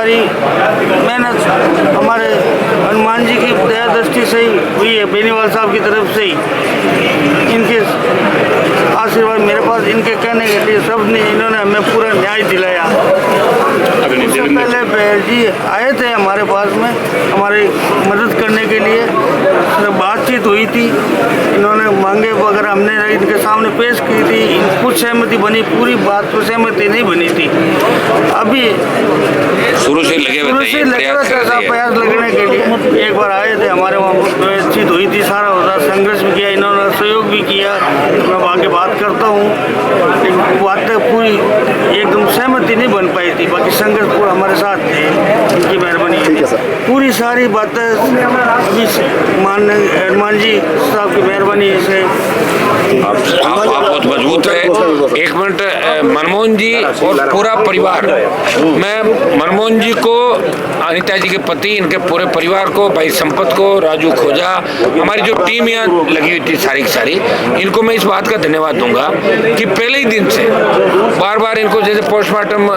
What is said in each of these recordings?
सारी मेहनत हमारे हनुमान जी की दया दृष्टि से ही हुई है, बेनीवाल साहब की तरफ से ही। इनके आशीर्वाद मेरे पास, इनके कहने के लिए इन्होंने हमें पूरा न्याय दिलाया। उससे पहले बैर जी आए थे हमारे पास में हमारी मदद करने के लिए, बातचीत हुई थी, इन्होंने मांगे वगैरह हमने इनके सामने पेश की थी, कुछ सहमति बनी, पूरी बात पर सहमति नहीं बनी थी। अभी शुरू से लगे हुए प्रयास लगने के लिए एक बार आए थे, हमारे वहाँ बातचीत हुई थी, सारा होता संघर्ष भी किया, इन्होंने सहयोग भी किया। मैं आगे बात करता हूँ, बातें पूरी एकदम सहमति नहीं बन पाई थी, बाकी संघर्ष पूरा हमारे साथ थे, उनकी मेहरबानी है। पूरी सारी बातें अभी हनुमान जी साहब की मेहरबानी से आप बहुत मजबूत है। एक मिनट, मनमोहन जी और पूरा परिवार, मैं मनमोहन जी को, अनिता जी के पति, इनके पूरे परिवार को, भाई संपत को, राजू खोजा, हमारी जो टीम यहाँ लगी हुई थी सारी की सारी, इनको मैं इस बात का धन्यवाद दूंगा कि पहले ही दिन से बार बार इनको, जैसे पोस्टमार्टम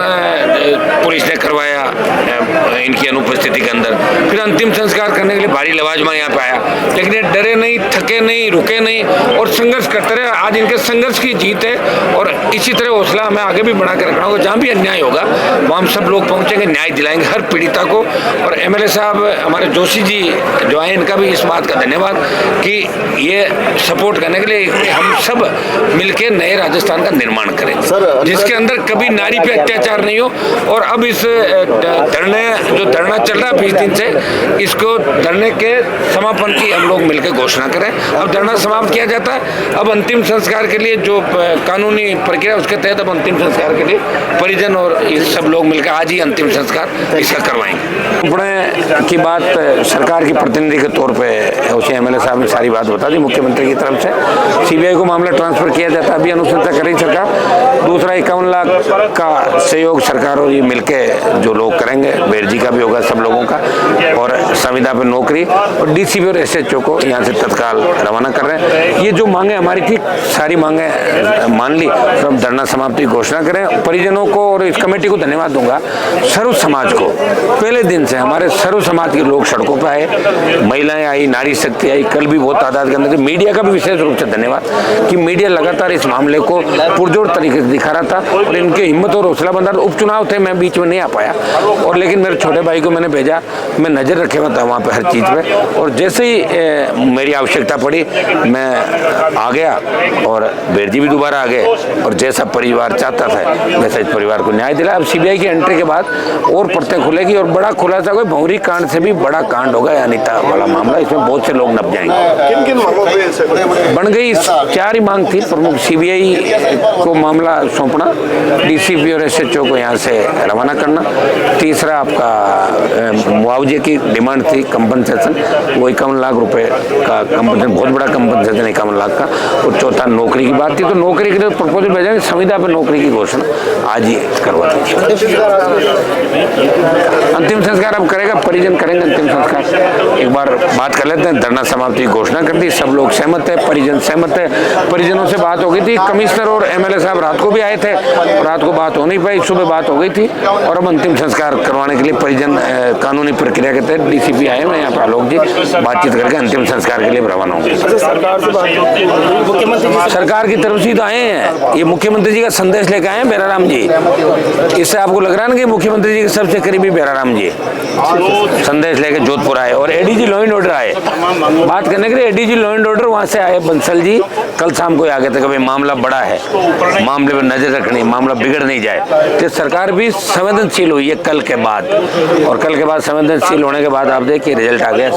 पुलिस ने करवाया इनकी अनुपस्थिति के अंदर, फिर अंतिम संस्कार करने के लिए भारी लवाजमा यहाँ पे आया, लेकिन ये डरे नहीं, थके नहीं, रुके नहीं और संघर्ष करते रहे। आज इनके संघर्ष की जीत है और इसी तरह हौसला हमें आगे भी बढ़ा के रखना होगा। जहाँ भी अन्याय होगा वहाँ हम सब लोग पहुँचेंगे, न्याय दिलाएंगे हर पीड़िता को। और एमएलए साहब हमारे जोशी जी जो आए, इनका भी इस बात का धन्यवाद कि ये सपोर्ट करने के लिए हम सब मिलकर नए राजस्थान का निर्माण करें, जिसके अंदर कभी नारी पे अत्याचार नहीं हो। और अब इस धरना चल रहा है 20 दिन से, इसको धरने के समापन की हम लोग मिलकर घोषणा करें। अब धरना समाप्त किया जाता है, अब अंतिम संस्कार के लिए जो कानूनी प्रक्रिया उसके तहत अब अंतिम संस्कार के लिए परिजन और इस सब लोग मिलकर आज ही अंतिम संस्कार इसका करवाएंगे। पुणे की बात सरकार की प्रतिनिधि के तौर पे उसे एमएलए साहब ने सारी बात बता दी मुख्यमंत्री की तरफ से। सीबीआई को मामला ट्रांसफर किया जाता है, अभी अनुशंसा करेगी सरकार। दूसरा 51 लाख का सहयोग सरकार और ये मिलके जो लोग करेंगे, बेरजी का भी होगा, सब लोगों का, और संविदा पे नौकरी और डीसीपी और एसएचओ को यहाँ से तत्काल रवाना कर रहे हैं। ये जो मांगे हमारी थी सारी मांगे मान ली, तो हम धरना समाप्ति घोषणा करें। परिजनों को और इस कमेटी को धन्यवाद दूंगा। सर्व समाज को पहले दिन से हमारे सर्व समाज के लोग सड़कों पर आए, महिलाएं आई, नारी शक्ति आई, कल भी बहुत तादाद के अंदर। मीडिया का भी विशेष रूप से धन्यवाद कि मीडिया लगातार इस मामले को पुरजोर तरीके से दिखा रहा था और इनके हिम्मत और हौसला बंदा। उपचुनाव थे, मैं बीच में नहीं आ पाया, और लेकिन मेरे छोटे भाई को मैंने भेजा, मैं नज़र रखे हुआ था वहाँ पे हर चीज़ पे, और जैसे ही मेरी आवश्यकता पड़ी मैं आ गया और बेरजी भी दोबारा आ गए, और जैसा परिवार चाहता था वैसा इस परिवार को न्याय दिला। अब सीबीआई की एंट्री के बाद और परतें खुलेगी और बड़ा खुलासा कोई भौरी कांड से भी बड़ा कांड होगा, अनिता वाला मामला, इसमें बहुत से लोग नप जाएंगे। किन मांगों पे बन गई 4 ही मांग थी प्रमुख। सीबीआई को मामला सौंपना, डीसीपी और एसएचओ को यहाँ से रवाना करना, तीसरा आपका मुआवजे की डिमांड थी, कंपनसेशन, वो 51 लाख रुपए का कंपनसेशन, बहुत बड़ा कंपनसेशन 51 लाख का, और चौथा नौकरी की बात थी। तो नौकरी के लिए प्रपोजल भेजा, संविदा पर नौकरी की घोषणा आज ही करवा दी। अंतिम संस्कार अब करेगा परिजन, करेंगे अंतिम संस्कार। एक बार बात कर लेते हैं, धरना समाप्ति घोषणा कर दी, सब लोग सहमत है, परिजन सहमत है। परिजनों से बात हो गई थी, कमिश्नर और एमएलए साहब रात को भी आए थे, रात को बात हो नहीं पाई, सुबह बात हो गई थी, और अब अंतिम संस्कार करवाने के लिए परिजन कानूनी प्रक्रिया के तहत डीसीपी आए हैं यहाँ पर, आलोक जी बातचीत करके अंतिम संस्कार के लिए रवाना होंगे। सरकार की तरफ से तो आए हैं, ये मुख्यमंत्री जी का संदेश लेकर आए हैं बेराराम जी। इससे आपको लग रहा है ना कि मुख्यमंत्री जी के सबसे करीबी बेराराम जी संदेश लेकर जोधपुर आए, और एडीजी लॉ एंड ऑर्डर आए बात करने के लिए। एडीजी लॉ एंड ऑर्डर वहाँ से आए, बंसल जी कल शाम को आ गए थे कि भाई मामला बड़ा है, मामले पर नजर रखनी, मामला बिगड़ नहीं जाए। तो सरकार भी संवेदनशील हुई है कल के बाद, और कल के बाद संवेदनशील होने के बाद आप देखिए रिजल्ट आ गया।